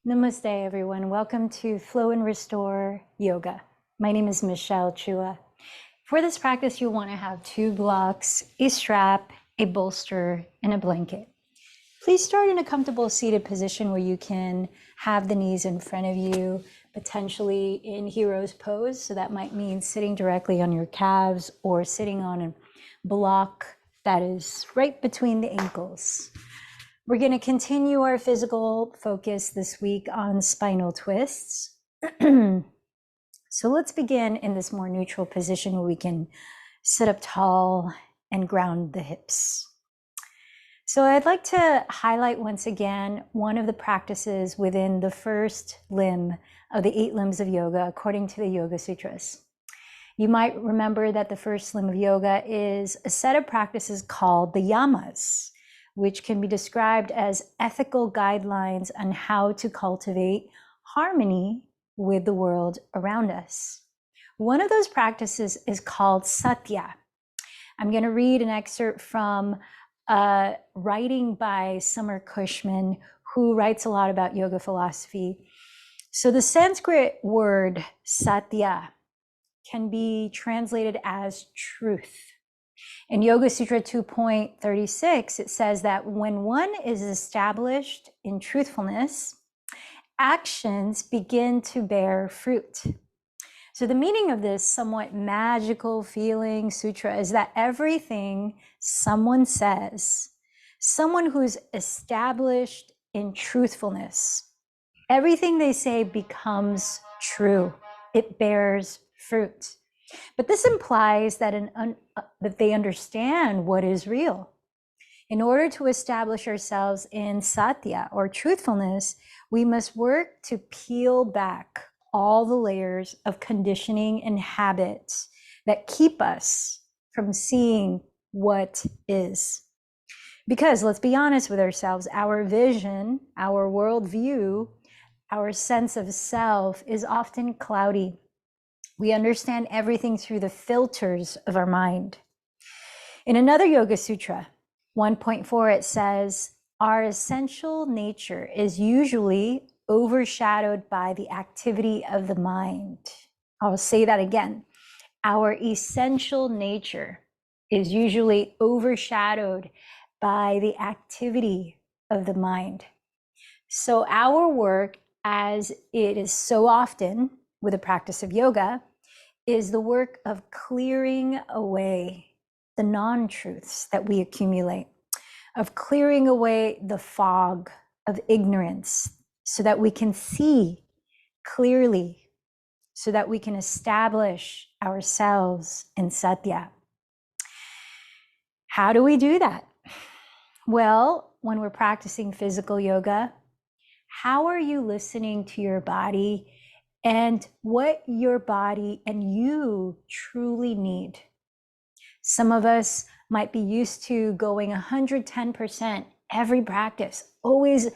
Namaste, everyone. Welcome to Flow and Restore Yoga. My name is Michelle Chua. For this practice, you'll want to have 2 blocks, a strap, a bolster, and a blanket. Please start in a comfortable seated position where you can have the knees in front of you, potentially in hero's pose. So that might mean sitting directly on your calves or sitting on a block that is right between the ankles. We're going to continue our physical focus this week on spinal twists. So let's begin in this more neutral position where we can sit up tall and ground the hips. So I'd like to highlight once again one of the practices within the first limb of the 8 limbs of yoga according to the Yoga Sutras. You might remember that the first limb of yoga is a set of practices called the yamas, which can be described as ethical guidelines on how to cultivate harmony with the world around us. One of those practices is called satya. I'm going to read an excerpt from writing by Summer Cushman, who writes a lot about yoga philosophy. So the Sanskrit word satya can be translated as truth. In Yoga Sutra 2.36, it says that when one is established in truthfulness, actions begin to bear fruit. So the meaning of this somewhat magical feeling sutra is that everything someone says, someone who's established in truthfulness, everything they say becomes true. It bears fruit. But this implies that that they understand what is real. In order to establish ourselves in satya or truthfulness, we must work to peel back all the layers of conditioning and habits that keep us from seeing what is. Because let's be honest with ourselves, our vision, our worldview, our sense of self is often cloudy. We understand everything through the filters of our mind. In another Yoga Sutra, 1.4, it says, our essential nature is usually overshadowed by the activity of the mind. I'll say that again. Our essential nature is usually overshadowed by the activity of the mind. So our work, as it is so often with the practice of yoga, is the work of clearing away the non-truths that we accumulate, of clearing away the fog of ignorance so that we can see clearly, so that we can establish ourselves in satya. How do we do that? Well, when we're practicing physical yoga, how are you listening to your body and what your body and you truly need? Some of us might be used to going 110% every practice, always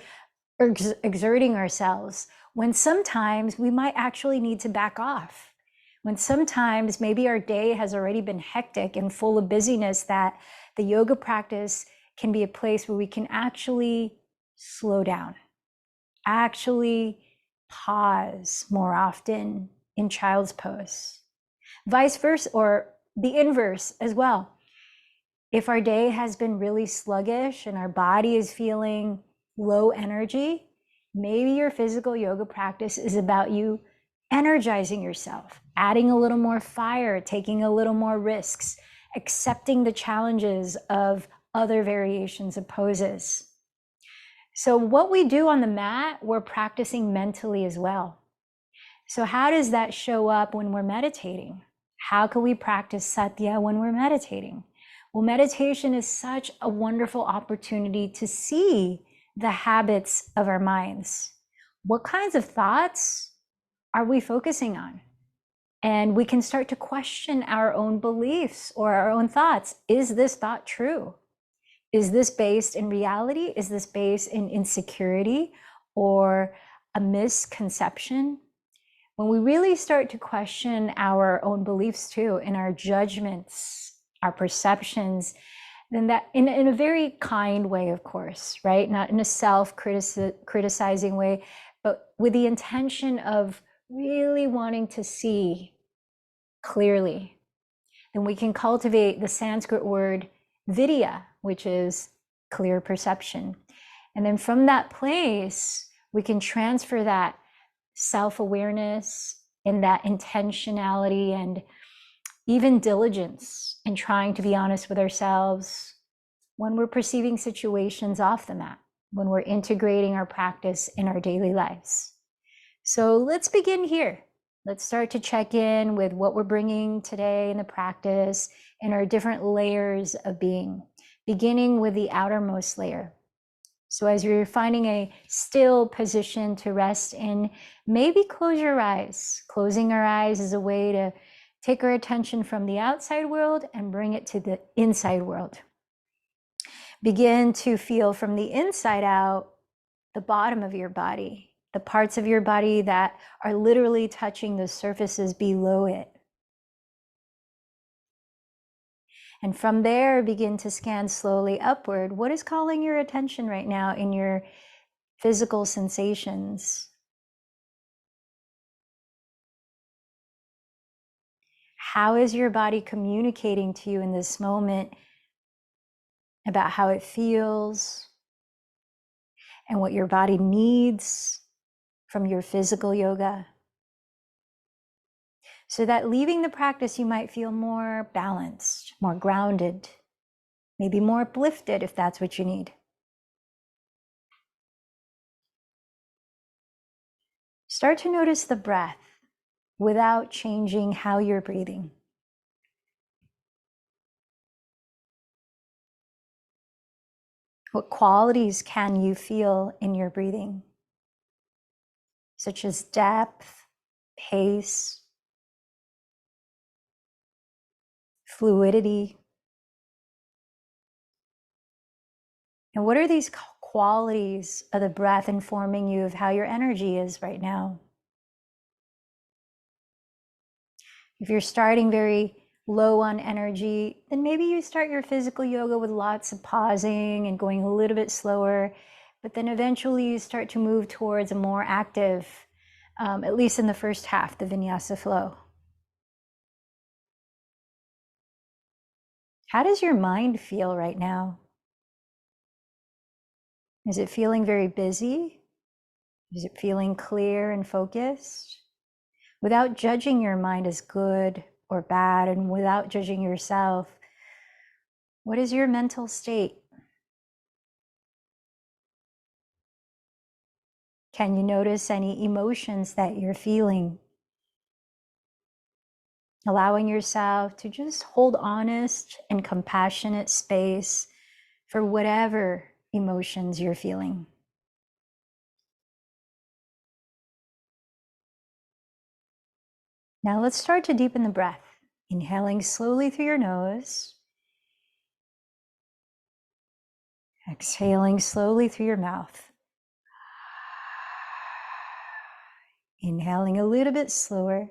exerting ourselves, when sometimes we might actually need to back off. When sometimes maybe our day has already been hectic and full of busyness, that the yoga practice can be a place where we can actually slow down, actually pause more often in child's pose. Vice versa, or the inverse as well. If our day has been really sluggish and our body is feeling low energy, maybe your physical yoga practice is about you energizing yourself, adding a little more fire, taking a little more risks, accepting the challenges of other variations of poses. So what we do on the mat, we're practicing mentally as well. So how does that show up when we're meditating? How can we practice satya when we're meditating? Well, meditation is such a wonderful opportunity to see the habits of our minds. What kinds of thoughts are we focusing on? And we can start to question our own beliefs or our own thoughts. Is this thought true? Is this based in reality? Is this based in insecurity or a misconception? When we really start to question our own beliefs too, and our judgments, our perceptions, then that in a very kind way, of course, right? Not in a self-criticizing way, but with the intention of really wanting to see clearly, then we can cultivate the Sanskrit word vidya, which is clear perception. And then from that place, we can transfer that self-awareness and that intentionality and even diligence in trying to be honest with ourselves when we're perceiving situations off the mat, when we're integrating our practice in our daily lives. So let's begin here. Let's start to check in with what we're bringing today in the practice and our different layers of being, beginning with the outermost layer. So as you're finding a still position to rest in, maybe close your eyes. Closing our eyes is a way to take our attention from the outside world and bring it to the inside world. Begin to feel from the inside out the bottom of your body, the parts of your body that are literally touching the surfaces below it. And from there, begin to scan slowly upward. What is calling your attention right now in your physical sensations? How is your body communicating to you in this moment about how it feels and what your body needs from your physical yoga? So that leaving the practice, you might feel more balanced, more grounded, maybe more uplifted if that's what you need. Start to notice the breath without changing how you're breathing. What qualities can you feel in your breathing? Such as depth, pace, fluidity. And what are these qualities of the breath informing you of how your energy is right now? If you're starting very low on energy, then maybe you start your physical yoga with lots of pausing and going a little bit slower, but then eventually you start to move towards a more active, at least in the first half, the vinyasa flow. How does your mind feel right now? Is it feeling very busy? Is it feeling clear and focused? Without judging your mind as good or bad, and without judging yourself, what is your mental state? Can you notice any emotions that you're feeling? Allowing yourself to just hold honest and compassionate space for whatever emotions you're feeling. Now let's start to deepen the breath. Inhaling slowly through your nose. Exhaling slowly through your mouth. Inhaling a little bit slower.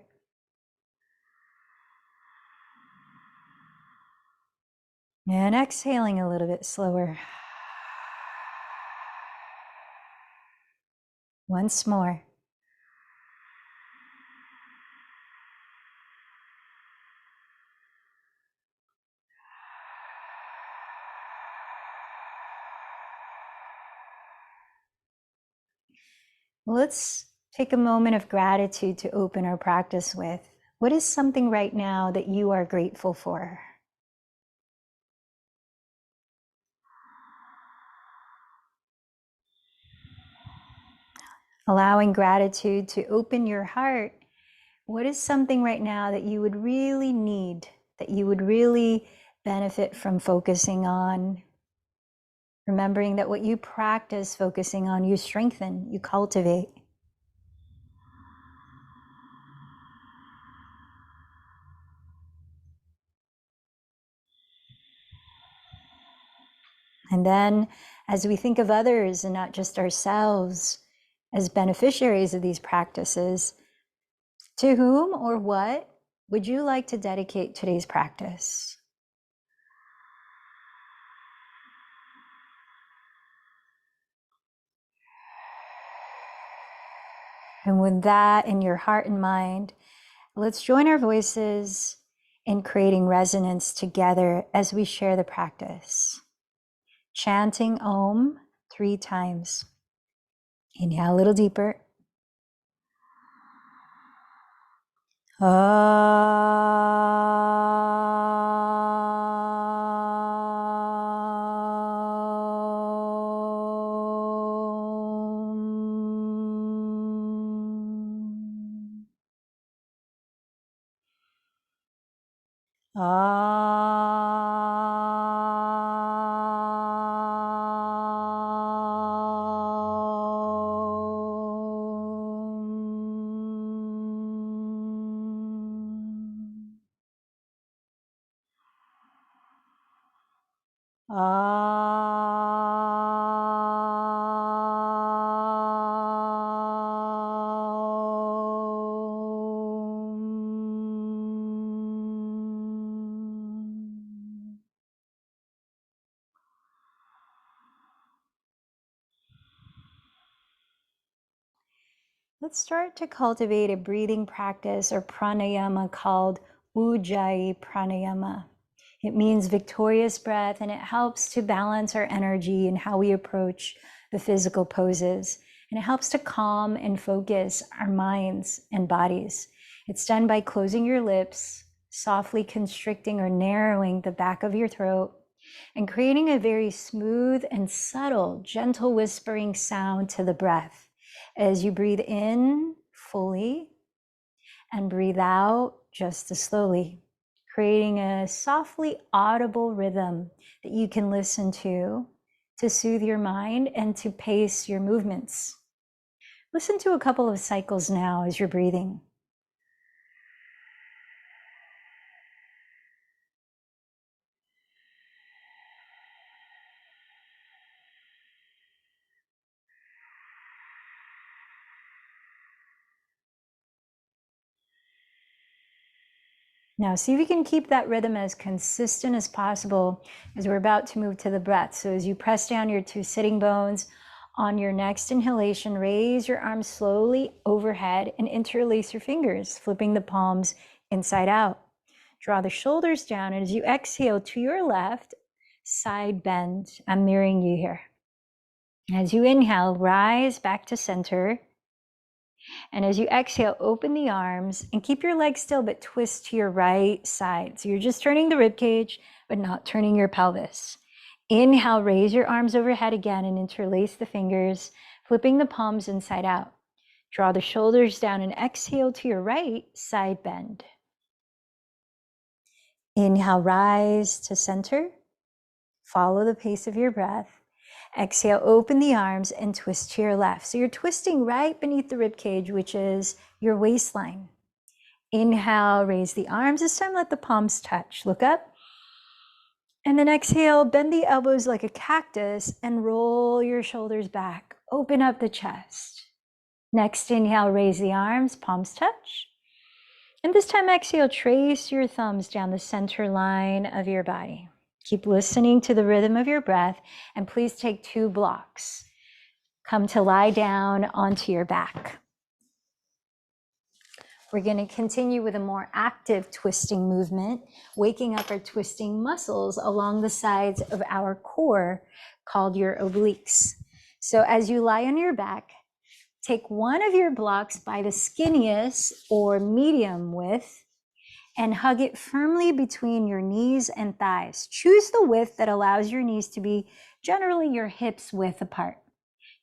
And exhaling a little bit slower. Once more. Let's take a moment of gratitude to open our practice with. What is something right now that you are grateful for? Allowing gratitude to open your heart. What is something right now that you would really need, that you would really benefit from focusing on? Remembering that what you practice focusing on, you strengthen, you cultivate. And then as we think of others and not just ourselves as beneficiaries of these practices, to whom or what would you like to dedicate today's practice? And with that in your heart and mind, let's join our voices in creating resonance together as we share the practice. Chanting Om 3 times. Inhale a little deeper. Let's start to cultivate a breathing practice or pranayama called Ujjayi pranayama. It means victorious breath, and it helps to balance our energy and how we approach the physical poses. And it helps to calm and focus our minds and bodies. It's done by closing your lips, softly constricting or narrowing the back of your throat, and creating a very smooth and subtle, gentle whispering sound to the breath. As you breathe in fully and breathe out just as slowly, creating a softly audible rhythm that you can listen to soothe your mind and to pace your movements. Listen to a couple of cycles now as you're breathing. Now, see if you can keep that rhythm as consistent as possible as we're about to move to the breath. So as you press down your 2 sitting bones, on your next inhalation, raise your arms slowly overhead and interlace your fingers, flipping the palms inside out. Draw the shoulders down, and as you exhale to your left, side bend. I'm mirroring you here. As you inhale, rise back to center. And as you exhale, open the arms and keep your legs still, but twist to your right side. So you're just turning the rib cage, but not turning your pelvis. Inhale, raise your arms overhead again and interlace the fingers, flipping the palms inside out. Draw the shoulders down and exhale to your right, side bend. Inhale, rise to center. Follow the pace of your breath. Exhale, open the arms and twist to your left. So you're twisting right beneath the rib cage, which is your waistline. Inhale, raise the arms. This time, let the palms touch. Look up. And then exhale, bend the elbows like a cactus and roll your shoulders back. Open up the chest. Next inhale, raise the arms, palms touch. And this time, exhale, trace your thumbs down the center line of your body. Keep listening to the rhythm of your breath, and please take 2 blocks. Come to lie down onto your back. We're going to continue with a more active twisting movement, waking up our twisting muscles along the sides of our core called your obliques. So as you lie on your back, take one of your blocks by the skinniest or medium width and hug it firmly between your knees and thighs. Choose the width that allows your knees to be generally your hips width apart.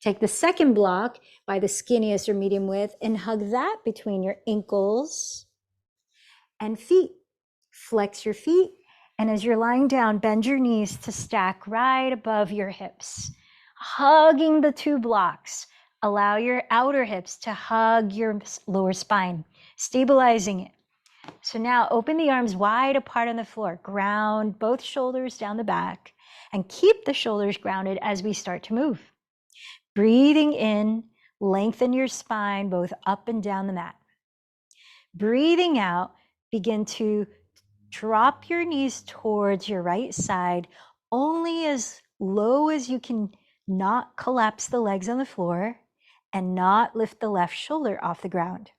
Take the second block by the skinniest or medium width and hug that between your ankles and feet. Flex your feet, and as you're lying down, bend your knees to stack right above your hips. Hugging the 2 blocks, allow your outer hips to hug your lower spine, stabilizing it. So now open the arms wide apart on the floor. Ground both shoulders down the back and keep the shoulders grounded as we start to move. Breathing in, lengthen your spine both up and down the mat. Breathing out, begin to drop your knees towards your right side, only as low as you can not collapse the legs on the floor. and not lift the left shoulder off the ground.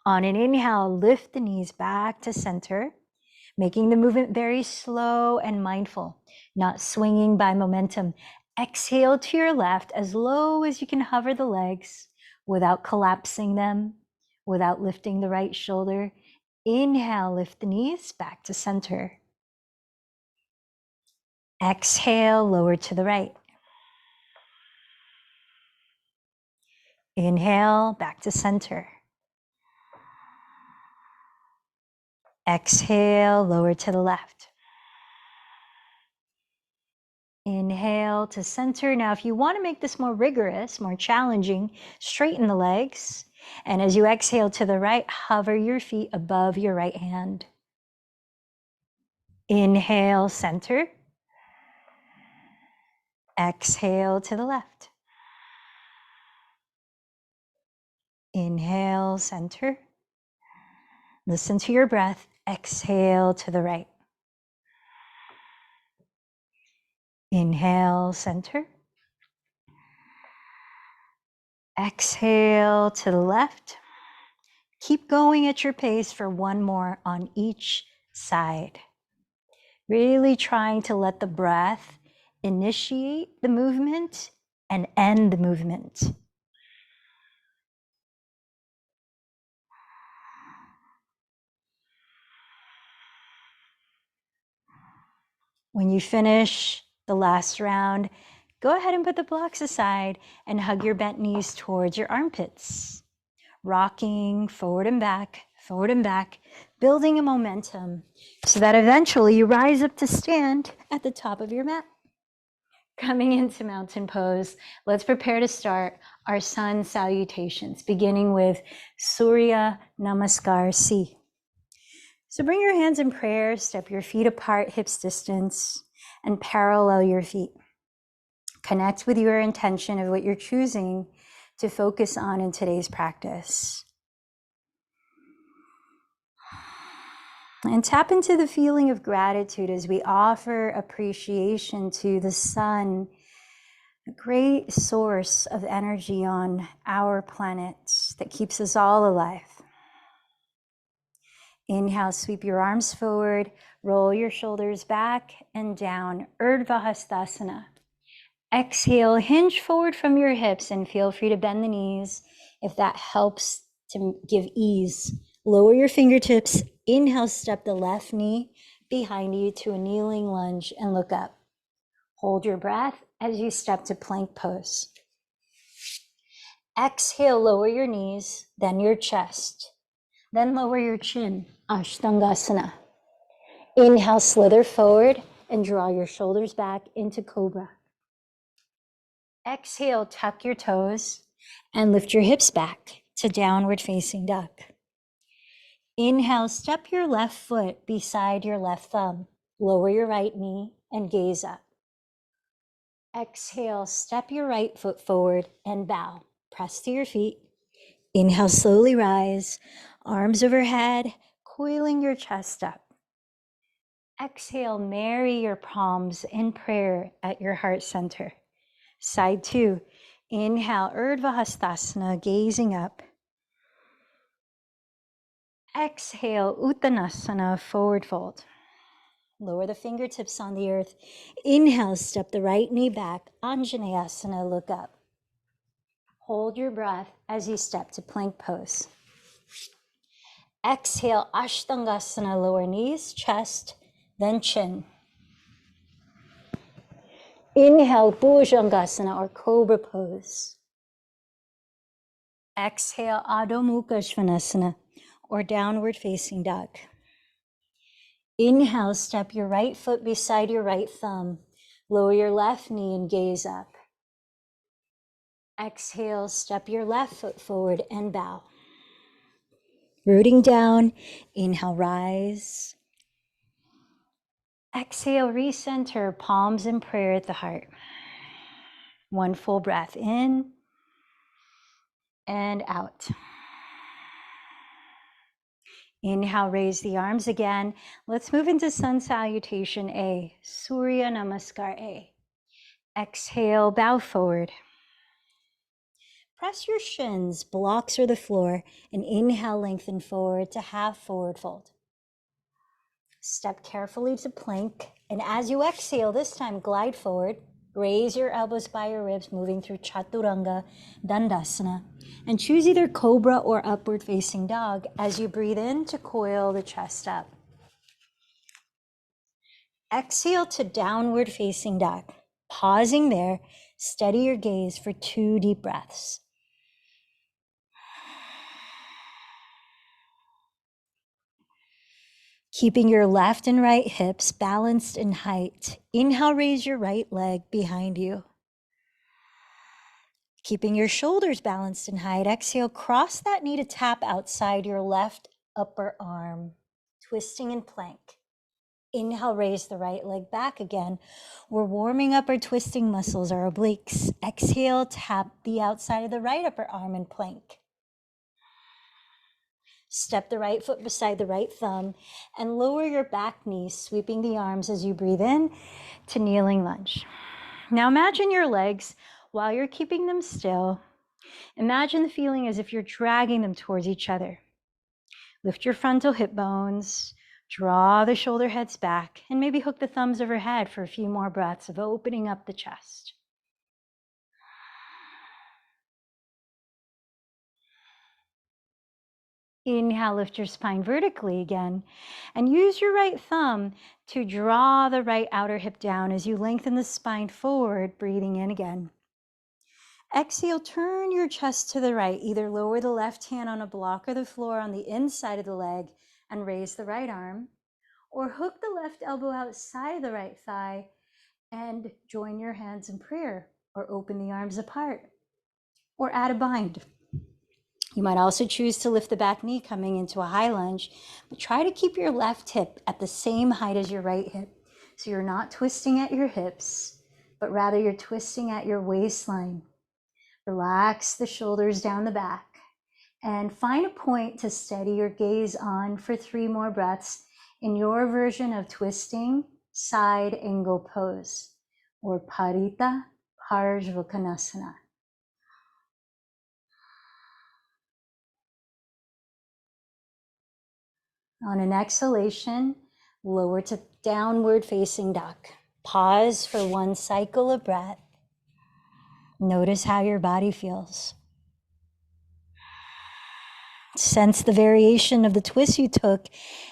On an inhale, lift the knees back to center, making the movement very slow and mindful, not swinging by momentum. Exhale to your left as low as you can hover the legs without collapsing them, without lifting the right shoulder. Inhale, lift the knees back to center. Exhale, lower to the right. Inhale, back to center. Exhale, lower to the left. Inhale to center. Now, if you want to make this more rigorous, more challenging, straighten the legs. And as you exhale to the right, hover your feet above your right hand. Inhale, center. Exhale to the left. Inhale, center. Listen to your breath. Exhale to the right. Inhale, center. Exhale to the left. Keep going at your pace for one more on each side. Really trying to let the breath initiate the movement and end the movement. When you finish the last round, go ahead and put the blocks aside and hug your bent knees towards your armpits. Rocking forward and back, building a momentum so that eventually you rise up to stand at the top of your mat. Coming into mountain pose, let's prepare to start our sun salutations, beginning with Surya Namaskar C. So bring your hands in prayer, step your feet apart, hips distance, and parallel your feet. Connect with your intention of what you're choosing to focus on in today's practice. And tap into the feeling of gratitude as we offer appreciation to the sun, a great source of energy on our planet that keeps us all alive. Inhale, sweep your arms forward, roll your shoulders back and down, Urdhva Hastasana. Exhale, hinge forward from your hips and feel free to bend the knees if that helps to give ease. Lower your fingertips. Inhale, step the left knee behind you to a kneeling lunge and look up. Hold your breath as you step to plank pose. Exhale, lower your knees, then your chest. Then lower your chin, Ashtangasana. Inhale, slither forward and draw your shoulders back into Cobra. Exhale, tuck your toes and lift your hips back to downward facing duck. Inhale, step your left foot beside your left thumb. Lower your right knee and gaze up. Exhale, step your right foot forward and bow. Press to your feet. Inhale, slowly rise, arms overhead, coiling your chest up. Exhale, marry your palms in prayer at your heart center. Side two, inhale, Urdhva Hastasana, gazing up. Exhale, Uttanasana, forward fold. Lower the fingertips on the earth. Inhale, step the right knee back, Anjaneyasana, look up. Hold your breath as you step to plank pose. Exhale, Ashtangasana, lower knees, chest, then chin. Inhale, Bhujangasana or cobra pose. Exhale, Adho Mukha Svanasana or downward facing dog. Inhale, step your right foot beside your right thumb. Lower your left knee and gaze up. Exhale, step your left foot forward and bow. Rooting down, inhale, rise. Exhale, recenter, palms in prayer at the heart. One full breath in and out. Inhale, raise the arms again. Let's move into sun salutation A, Surya Namaskar A. Exhale, bow forward. Press your shins, blocks or the floor, and inhale, lengthen forward to half forward fold. Step carefully to plank, and as you exhale, this time glide forward. Raise your elbows by your ribs, moving through Chaturanga, Dandasana, and choose either Cobra or Upward Facing Dog as you breathe in to coil the chest up. Exhale to Downward Facing Dog. Pausing there, steady your gaze for 2 deep breaths. Keeping your left and right hips balanced in height. Inhale, raise your right leg behind you. Keeping your shoulders balanced in height. Exhale, cross that knee to tap outside your left upper arm, twisting in plank. Inhale, raise the right leg back again. We're warming up our twisting muscles, our obliques. Exhale, tap the outside of the right upper arm in plank. Step the right foot beside the right thumb and lower your back knee, sweeping the arms as you breathe in to kneeling lunge. Now imagine your legs, while you're keeping them still, imagine the feeling as if you're dragging them towards each other. Lift your frontal hip bones, draw the shoulder heads back, and maybe hook the thumbs overhead for a few more breaths of opening up the chest. Inhale, lift your spine vertically again, and use your right thumb to draw the right outer hip down as you lengthen the spine forward, breathing in again. Exhale, turn your chest to the right. Either lower the left hand on a block or the floor on the inside of the leg and raise the right arm, or hook the left elbow outside of the right thigh and join your hands in prayer, or open the arms apart, or add a bind. You might also choose to lift the back knee coming into a high lunge, but try to keep your left hip at the same height as your right hip. So you're not twisting at your hips, but rather you're twisting at your waistline. Relax the shoulders down the back and find a point to steady your gaze on for 3 more breaths in your version of twisting side angle pose, or Parita Parshvakonasana. On an exhalation, lower to Downward Facing Dog. Pause for 1 cycle of breath. Notice how your body feels. Sense the variation of the twist you took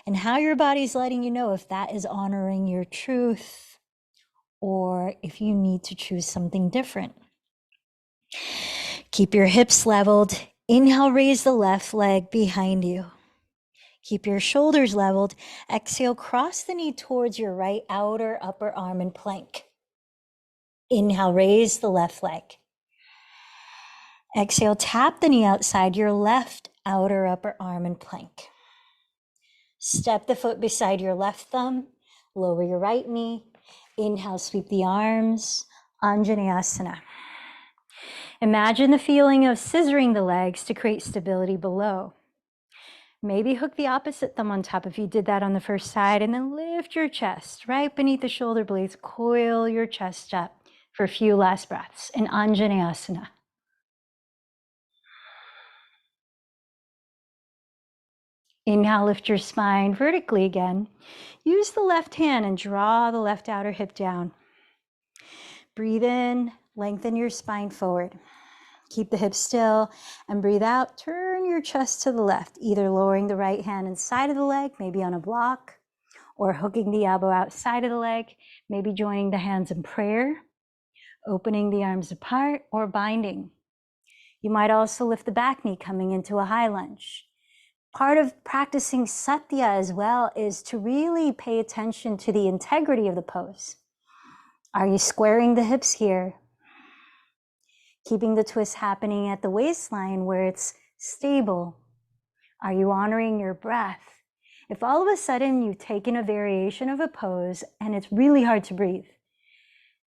and how your body's letting you know if that is honoring your truth or if you need to choose something different. Keep your hips leveled. Inhale, raise the left leg behind you. Keep your shoulders leveled. Exhale, cross the knee towards your right outer upper arm in plank. Inhale, raise the left leg. Exhale, tap the knee outside your left outer upper arm in plank. Step the foot beside your left thumb. Lower your right knee. Inhale, sweep the arms. Anjaneyasana. Imagine the feeling of scissoring the legs to create stability below. Maybe hook the opposite thumb on top if you did that on the first side, and then lift your chest right beneath the shoulder blades. Coil your chest up for a few last breaths in Anjaneyasana. Inhale, lift your spine vertically again. Use the left hand and draw the left outer hip down. Breathe in, lengthen your spine forward. Keep the hips still and breathe out. Turn your chest to the left, either lowering the right hand inside of the leg, maybe on a block, or hooking the elbow outside of the leg, maybe joining the hands in prayer, opening the arms apart, or binding. You might also lift the back knee coming into a high lunge. Part of practicing satya as well is to really pay attention to the integrity of the pose. Are you squaring the hips here? Keeping the twist happening at the waistline where it's stable. Are you honoring your breath? If all of a sudden you've taken a variation of a pose and it's really hard to breathe,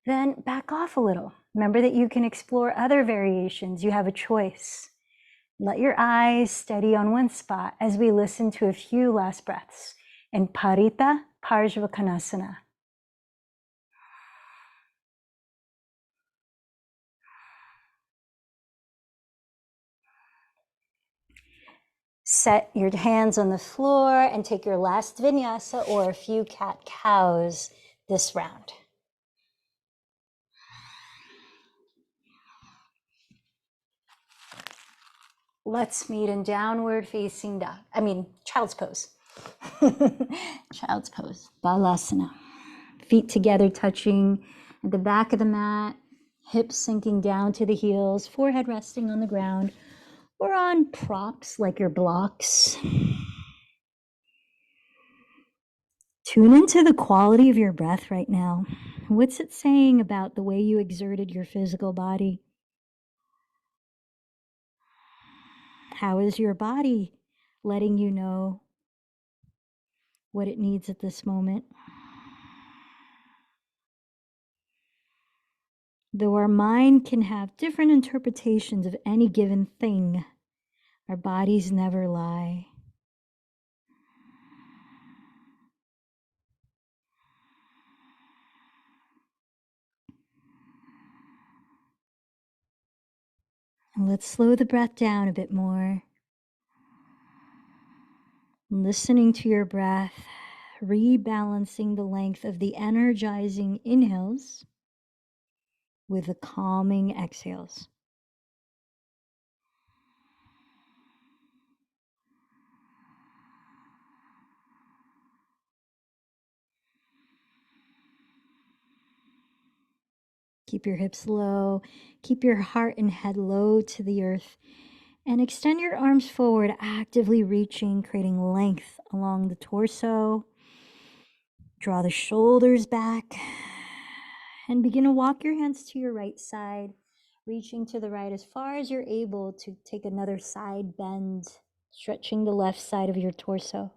then back off a little. Remember that you can explore other variations. You have a choice. Let your eyes steady on one spot as we listen to a few last breaths in Parita Parshvakonasana. Set your hands on the floor and take your last vinyasa or a few cat-cows this round. Let's meet in downward facing dog. Child's pose. Child's pose, Balasana. Feet together touching at the back of the mat, hips sinking down to the heels, forehead resting on the ground or on props like your blocks. Tune into the quality of your breath right now. What's it saying about the way you exerted your physical body? How is your body letting you know what it needs at this moment? Though our mind can have different interpretations of any given thing, our bodies never lie. And let's slow the breath down a bit more. Listening to your breath, rebalancing the length of the energizing inhales with the calming exhales. Keep your hips low, keep your heart and head low to the earth, and extend your arms forward, actively reaching, creating length along the torso. Draw the shoulders back and begin to walk your hands to your right side, reaching to the right as far as you're able to take another side bend, stretching the left side of your torso.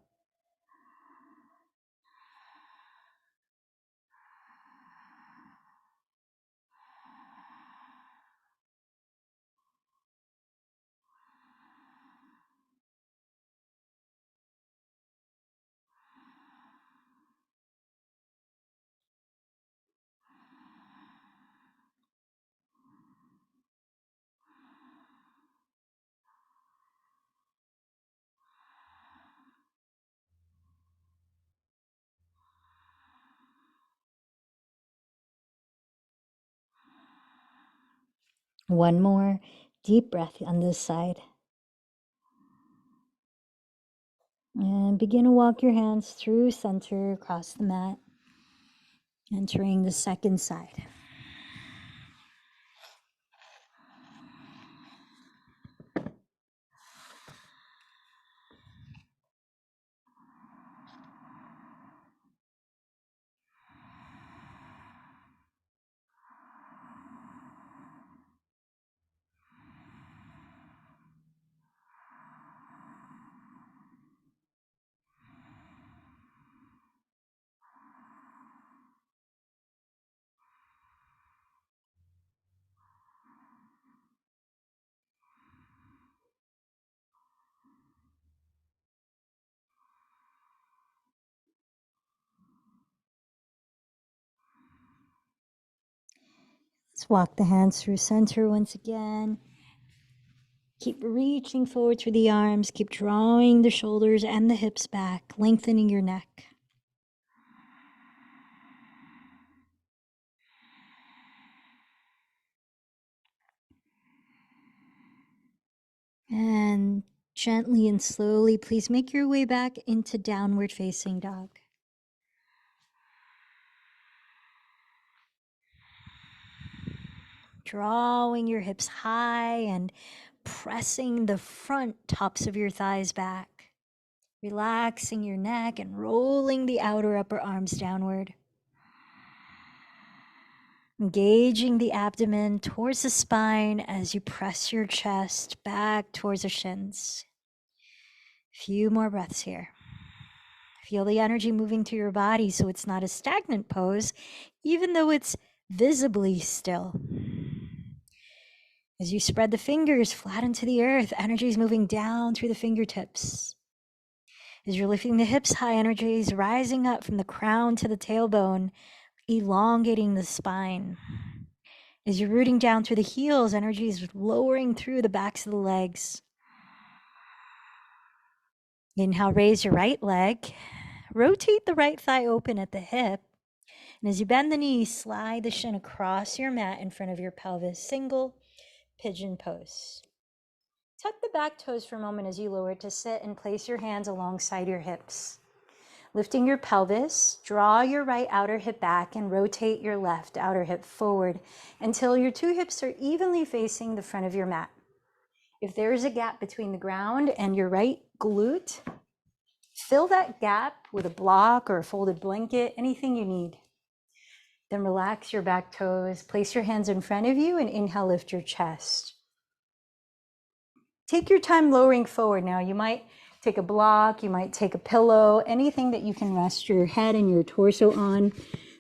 One more deep breath on this side. And begin to walk your hands through center across the mat, entering the second side. Let's walk the hands through center once again. Keep reaching forward through the arms. Keep drawing the shoulders and the hips back, lengthening your neck. And gently and slowly, please make your way back into downward facing dog. Drawing your hips high and pressing the front tops of your thighs back. Relaxing your neck and rolling the outer upper arms downward. Engaging the abdomen towards the spine as you press your chest back towards the shins. Few more breaths here. Feel the energy moving through your body so it's not a stagnant pose, even though it's visibly still. As you spread the fingers flat into the earth, energy is moving down through the fingertips. As you're lifting the hips high, energy is rising up from the crown to the tailbone, elongating the spine. As you're rooting down through the heels, energy is lowering through the backs of the legs. Inhale, raise your right leg. Rotate the right thigh open at the hip. And as you bend the knee, slide the shin across your mat in front of your pelvis. Single pigeon pose. Tuck the back toes for a moment as you lower it to sit and place your hands alongside your hips. Lifting your pelvis, draw your right outer hip back and rotate your left outer hip forward until your two hips are evenly facing the front of your mat. If there is a gap between the ground and your right glute, fill that gap with a block or a folded blanket, anything you need. Then relax your back toes, place your hands in front of you and inhale, lift your chest. Take your time lowering forward now. You might take a block, you might take a pillow, anything that you can rest your head and your torso on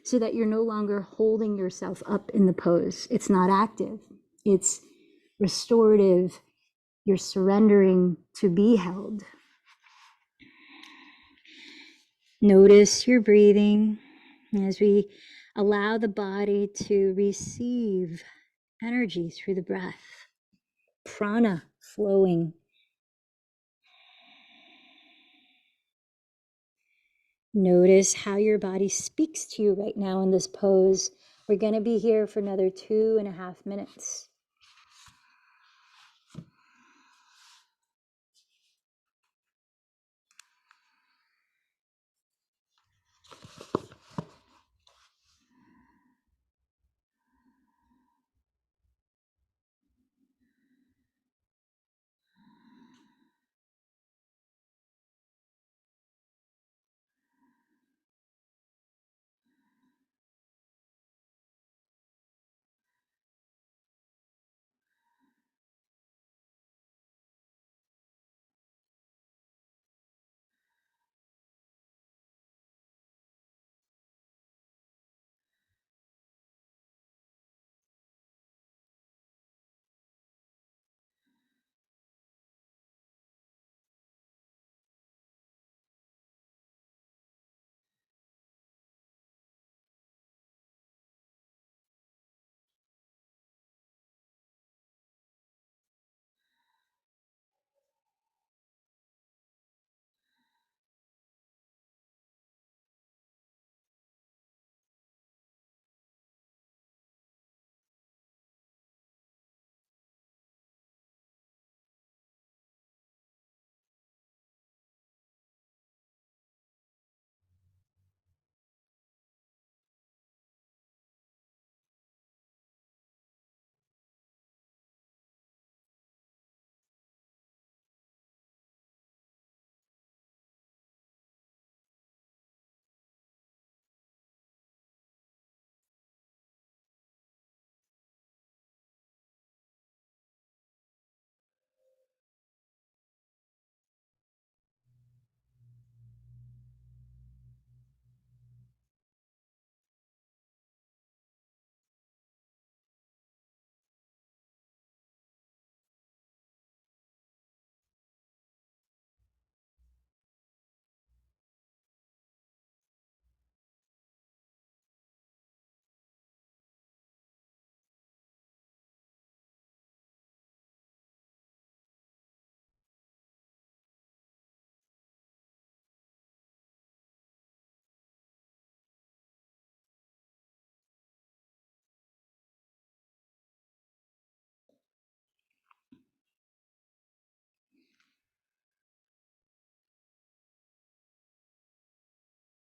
so that you're no longer holding yourself up in the pose. It's not active, it's restorative. You're surrendering to be held. Notice your breathing as we allow the body to receive energy through the breath, prana flowing. Notice how your body speaks to you right now in this pose. We're going to be here for another 2.5 minutes.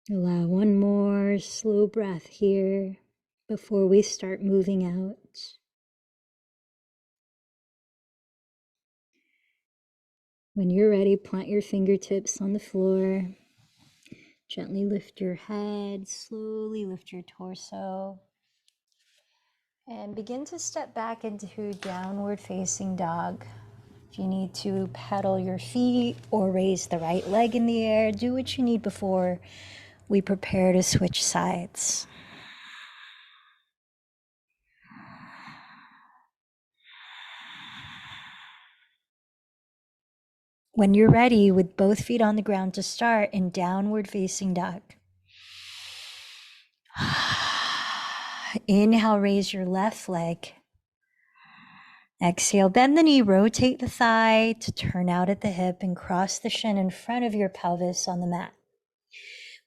Allow one more slow breath here before we start moving out. When you're ready, plant your fingertips on the floor. Gently lift your head, slowly lift your torso. And begin to step back into downward facing dog. If you need to pedal your feet or raise the right leg in the air, do what you need before we prepare to switch sides. When you're ready, with both feet on the ground, to start in downward facing dog. Inhale, raise your left leg. Exhale, bend the knee, rotate the thigh to turn out at the hip and cross the shin in front of your pelvis on the mat.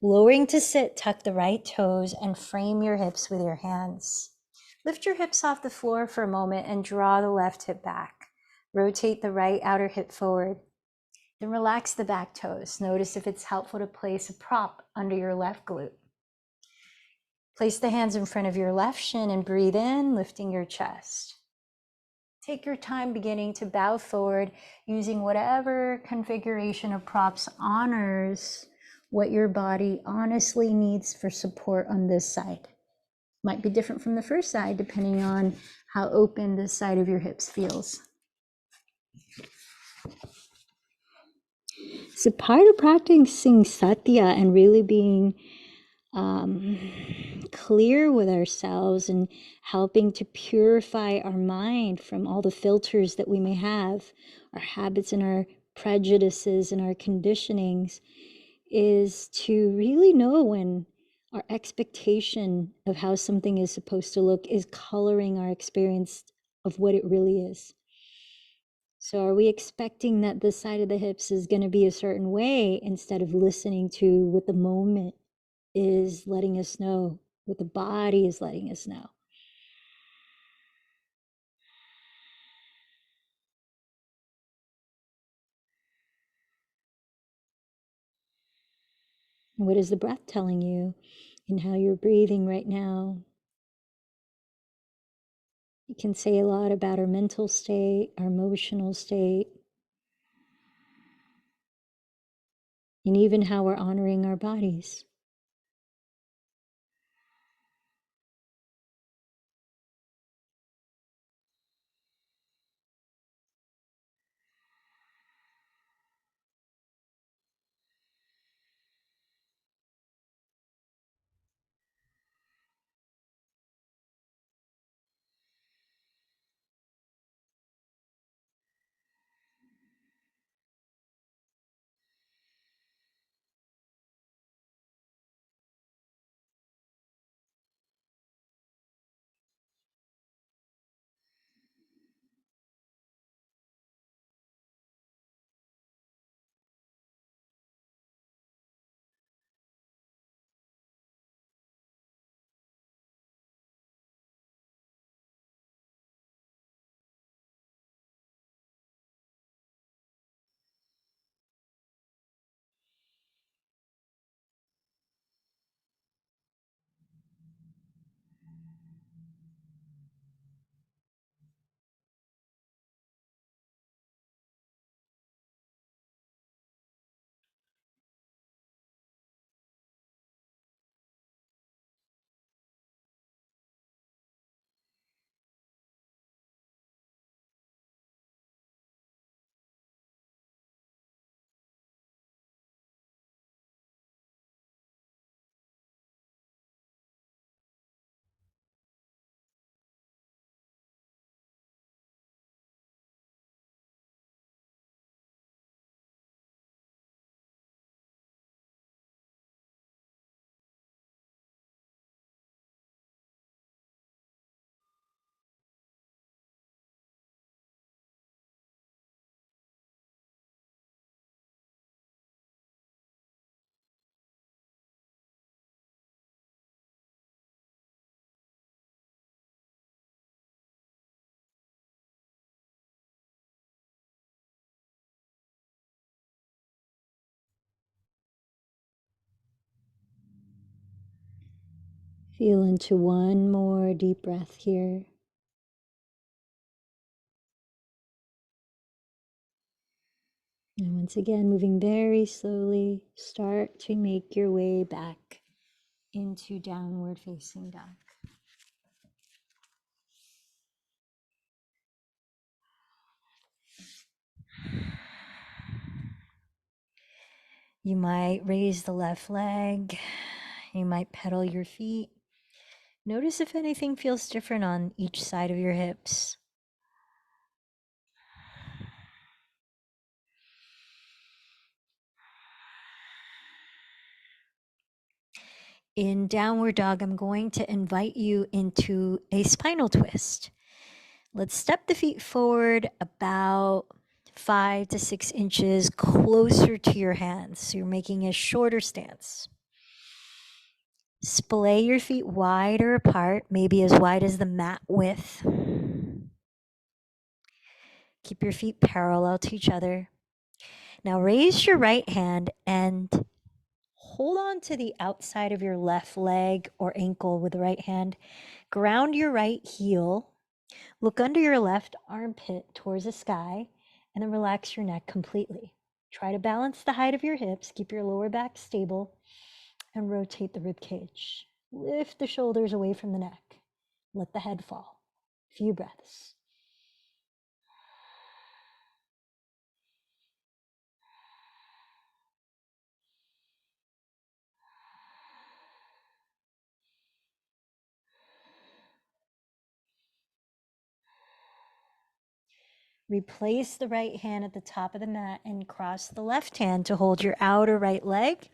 Lowering to sit, tuck the right toes and frame your hips with your hands. Lift your hips off the floor for a moment and draw the left hip back. Rotate the right outer hip forward. Then relax the back toes. Notice if it's helpful to place a prop under your left glute. Place the hands in front of your left shin and breathe in, lifting your chest. Take your time beginning to bow forward using whatever configuration of props honors what your body honestly needs for support on this side. Might be different from the first side depending on how open this side of your hips feels. So part of practicing satya and really being clear with ourselves and helping to purify our mind from all the filters that we may have, our habits and our prejudices and our conditionings, is to really know when our expectation of how something is supposed to look is coloring our experience of what it really is. So are we expecting that this side of the hips is going to be a certain way instead of listening to what the moment is letting us know, what the body is letting us know? And what is the breath telling you in how you're breathing right now? It can say a lot about our mental state, our emotional state, and even how we're honoring our bodies. Feel into one more deep breath here. And once again, moving very slowly, start to make your way back into downward facing dog. You might raise the left leg. You might pedal your feet. Notice if anything feels different on each side of your hips. In downward dog, I'm going to invite you into a spinal twist. Let's step the feet forward about 5 to 6 inches closer to your hands. So you're making a shorter stance. Splay your feet wider apart, maybe as wide as the mat width. Keep your feet parallel to each other. Now raise your right hand and hold on to the outside of your left leg or ankle with the right hand. Ground your right heel. Look under your left armpit towards the sky, and then relax your neck completely. Try to balance the height of your hips. Keep your lower back stable and rotate the rib cage. Lift the shoulders away from the neck. Let the head fall. A few breaths. Replace the right hand at the top of the mat and cross the left hand to hold your outer right leg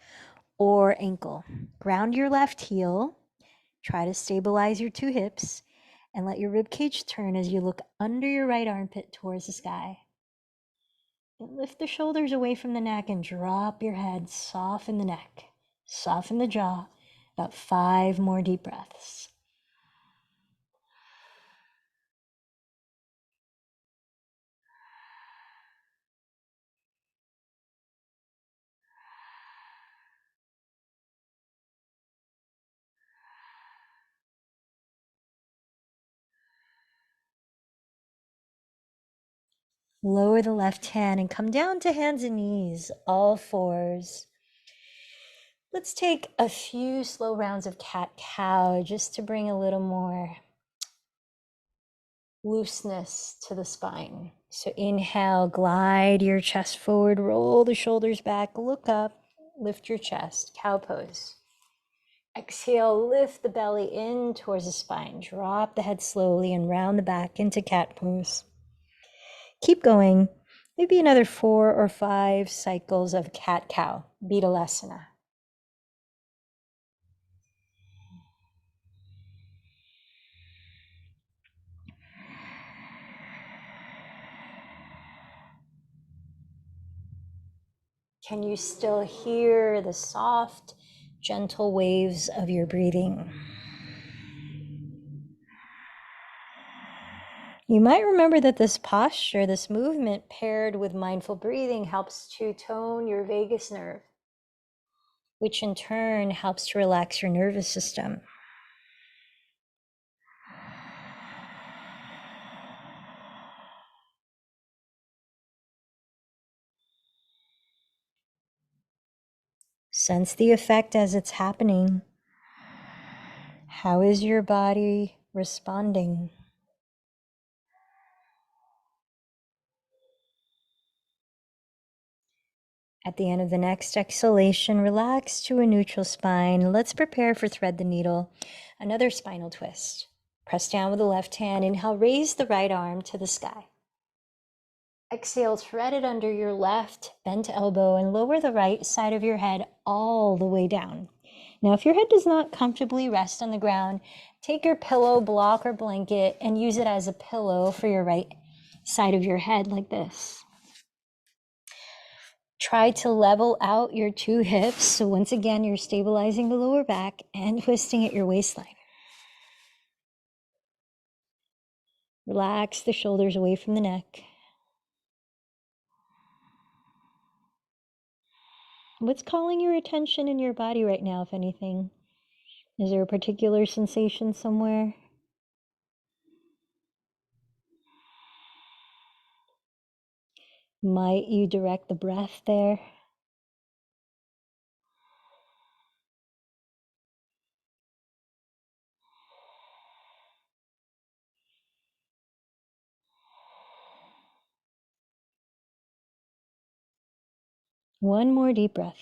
or ankle. Ground your left heel. Try to stabilize your two hips and let your rib cage turn as you look under your right armpit towards the sky. And lift the shoulders away from the neck and drop your head. Soften the neck. Soften the jaw. About 5 more deep breaths. Lower the left hand and come down to hands and knees, all fours. Let's take a few slow rounds of cat-cow just to bring a little more looseness to the spine. So inhale, glide your chest forward, roll the shoulders back, look up, lift your chest, cow pose. Exhale, lift the belly in towards the spine, drop the head slowly and round the back into cat pose. Keep going, maybe another 4 or 5 cycles of cat-cow, Vidalasana. Can you still hear the soft, gentle waves of your breathing? You might remember that this posture, this movement paired with mindful breathing helps to tone your vagus nerve, which in turn helps to relax your nervous system. Sense the effect as it's happening. How is your body responding? At the end of the next exhalation, relax to a neutral spine. Let's prepare for thread the needle, another spinal twist. Press down with the left hand. Inhale, raise the right arm to the sky. Exhale, thread it under your left bent elbow and lower the right side of your head all the way down. Now, if your head does not comfortably rest on the ground, take your pillow, block, or blanket and use it as a pillow for your right side of your head like this. Try to level out your two hips. So once again, you're stabilizing the lower back and twisting at your waistline. Relax the shoulders away from the neck. What's calling your attention in your body right now, if anything? Is there a particular sensation somewhere? Might you direct the breath there? One more deep breath.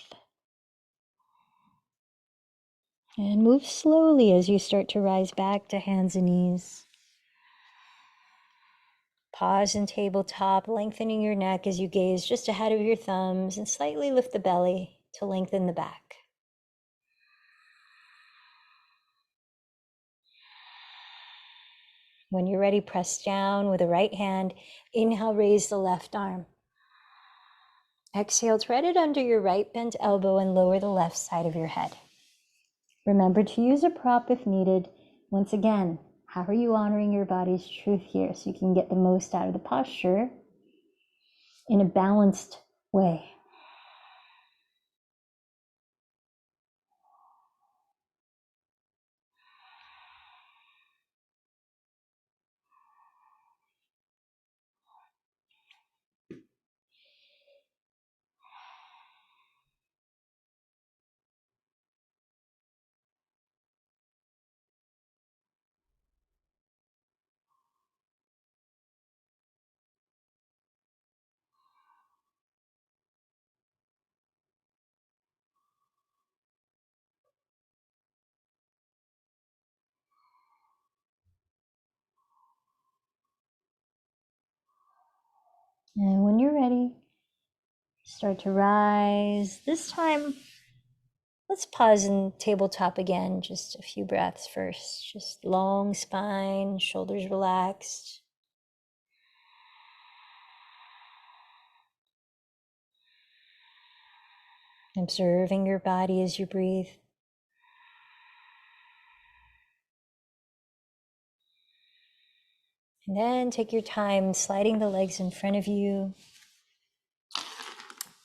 And move slowly as you start to rise back to hands and knees. Pause in tabletop, lengthening your neck as you gaze just ahead of your thumbs and slightly lift the belly to lengthen the back. When you're ready, press down with the right hand. Inhale, raise the left arm. Exhale, thread it under your right bent elbow and lower the left side of your head. Remember to use a prop if needed. Once again, how are you honoring your body's truth here so you can get the most out of the posture in a balanced way? And when you're ready, start to rise. This time, let's pause in tabletop again, just a few breaths first. Just long spine, shoulders relaxed. Observing your body as you breathe. And then take your time sliding the legs in front of you.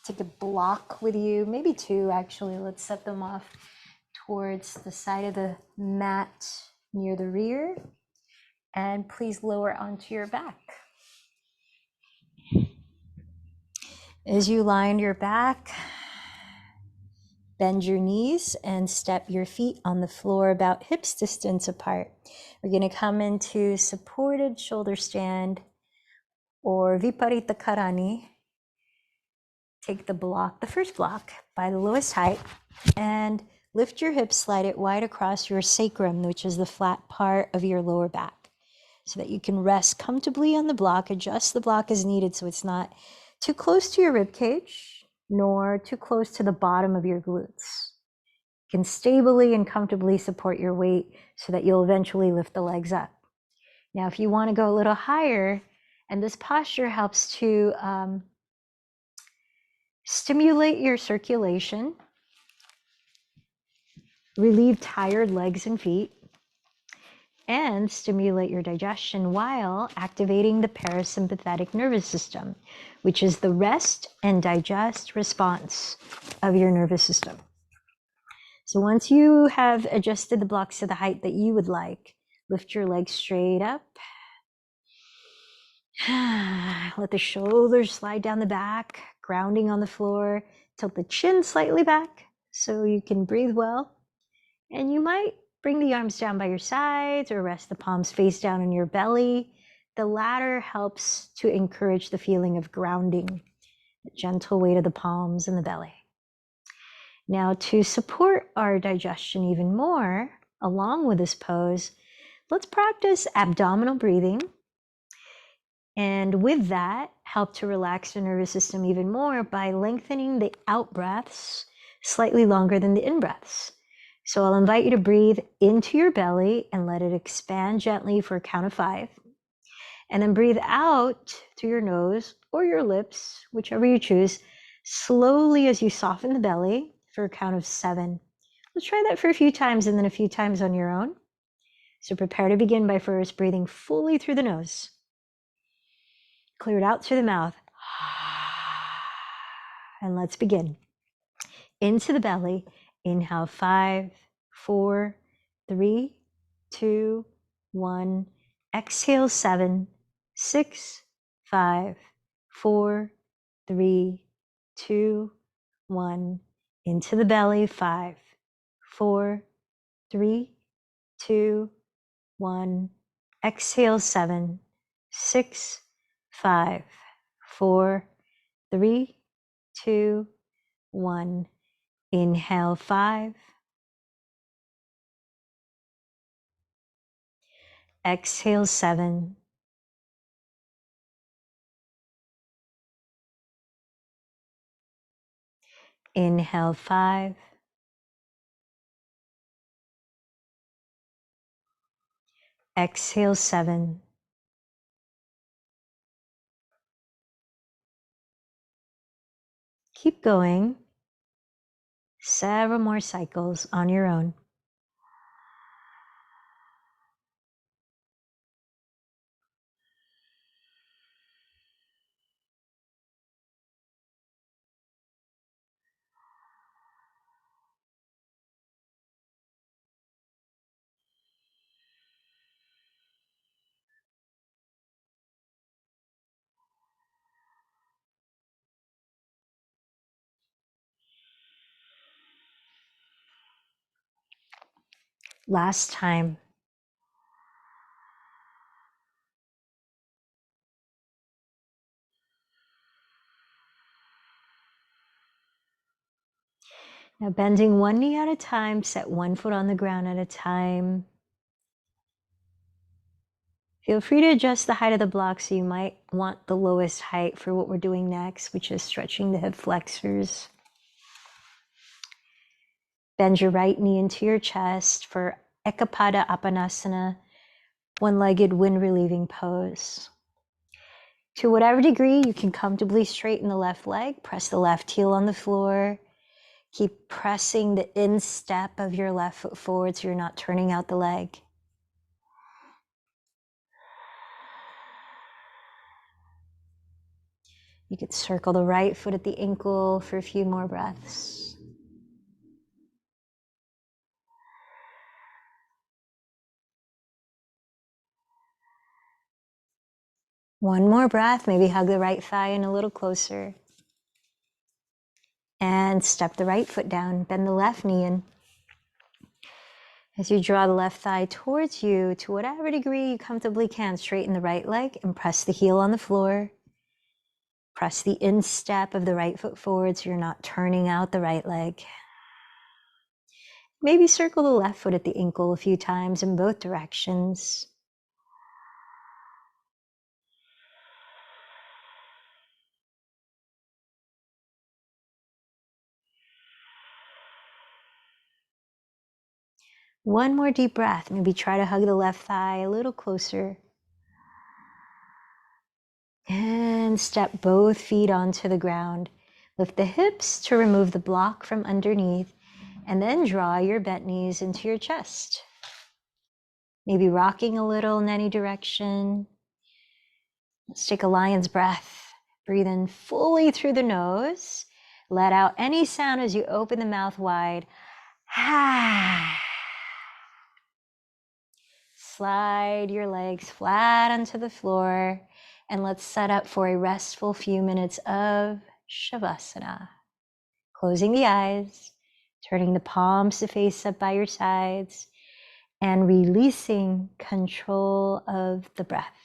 Take a block with you, maybe two actually. Let's set them off towards the side of the mat near the rear. And please lower onto your back. As you lie on your back, bend your knees and step your feet on the floor about hips distance apart. We're going to come into supported shoulder stand or Viparita Karani. Take the block, the first block, by the lowest height and lift your hips, slide it wide across your sacrum, which is the flat part of your lower back, so that you can rest comfortably on the block. Adjust the block as needed so it's not too close to your rib cage, nor too close to the bottom of your glutes. You can stably and comfortably support your weight so that you'll eventually lift the legs up. Now, if you want to go a little higher, and this posture helps to stimulate your circulation, relieve tired legs and feet, and stimulate your digestion while activating the parasympathetic nervous system, which is the rest and digest response of your nervous system. So once you have adjusted the blocks to the height that you would like, lift your legs straight up. Let the shoulders slide down the back, grounding on the floor. Tilt the chin slightly back so you can breathe well. And you might bring the arms down by your sides or rest the palms face down on your belly. The latter helps to encourage the feeling of grounding, the gentle weight of the palms and the belly. Now, to support our digestion even more, along with this pose, let's practice abdominal breathing. And with that, help to relax the nervous system even more by lengthening the out breaths slightly longer than the in breaths. So I'll invite you to breathe into your belly and let it expand gently for a count of 5. And then breathe out through your nose or your lips, whichever you choose, slowly as you soften the belly for a count of 7. Let's try that for a few times and then a few times on your own. So prepare to begin by first breathing fully through the nose. Clear it out through the mouth. And let's begin. Into the belly. Inhale, 5, 4, 3, 2, 1. Exhale, 7, 6, 5, 4, 3, 2, 1. Into the belly. 5, 4, 3, 2, 1. Exhale, 7, 6, 5, 4, 3, 2, 1. Inhale, 5. Exhale, 7. Inhale, 5. Exhale, 7. Keep going. Several more cycles on your own. Last time. Now bending one knee at a time, set one foot on the ground at a time. Feel free to adjust the height of the block, so you might want the lowest height for what we're doing next, which is stretching the hip flexors. Bend your right knee into your chest for Ekapada Apanasana, one-legged wind-relieving pose. To whatever degree you can comfortably straighten the left leg, press the left heel on the floor. Keep pressing the instep of your left foot forward so you're not turning out the leg. You could circle the right foot at the ankle for a few more breaths. One more breath, maybe hug the right thigh in a little closer. And step the right foot down, bend the left knee in. As you draw the left thigh towards you, to whatever degree you comfortably can, straighten the right leg and press the heel on the floor. Press the instep of the right foot forward so you're not turning out the right leg. Maybe circle the left foot at the ankle a few times in both directions. One more deep breath. Maybe try to hug the left thigh a little closer. And step both feet onto the ground. Lift the hips to remove the block from underneath, and then draw your bent knees into your chest. Maybe rocking a little in any direction. Let's take a lion's breath. Breathe in fully through the nose. Let out any sound as you open the mouth wide. Slide your legs flat onto the floor, and let's set up for a restful few minutes of Shavasana. Closing the eyes, turning the palms to face up by your sides, and releasing control of the breath.